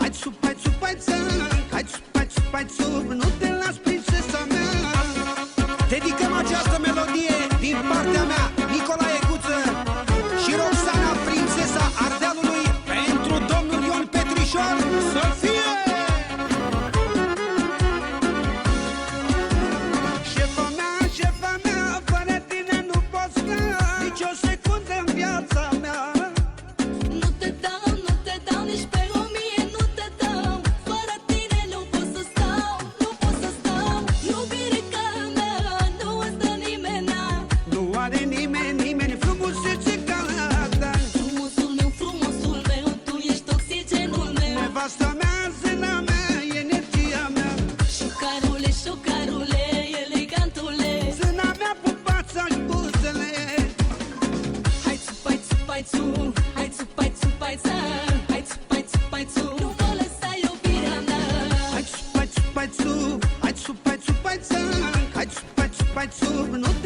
hai țup, hai țup, hai țup, hai țup, hai țup, hai țup, nu te las, prințesa mea. Dedicăm această melodie din partea mea, Nicolae Guță și Roxana, prințesa Ardealului, pentru domnul Ion Petrișor. Să fie! Șefa mea, fără tine nu pot sta nici o secundă în viața mea. Nu te dau nici pe o mie, nu te dau. Fără tine nu pot să stau, nu pot să stau. Iubire ca mea, nu o stă nimeni. Nu are nimeni frumusețe ca ta. Frumosul meu, tu ești oxigenul meu. Nevasta mea, zâna mea, energia mea. Șocarule, elegantule. Zâna mea, pupața-și buzele. Hai țup, hai țup, hai țup, hai țup, hai țup, hai țup, hai țup, hai țup, hai țup. Nu mă lăsa iubirea mea. Hai țup, hai țup, hai țup, hai țup, hai țup, hai țup, hai țup, hai țup, hai țup, nu te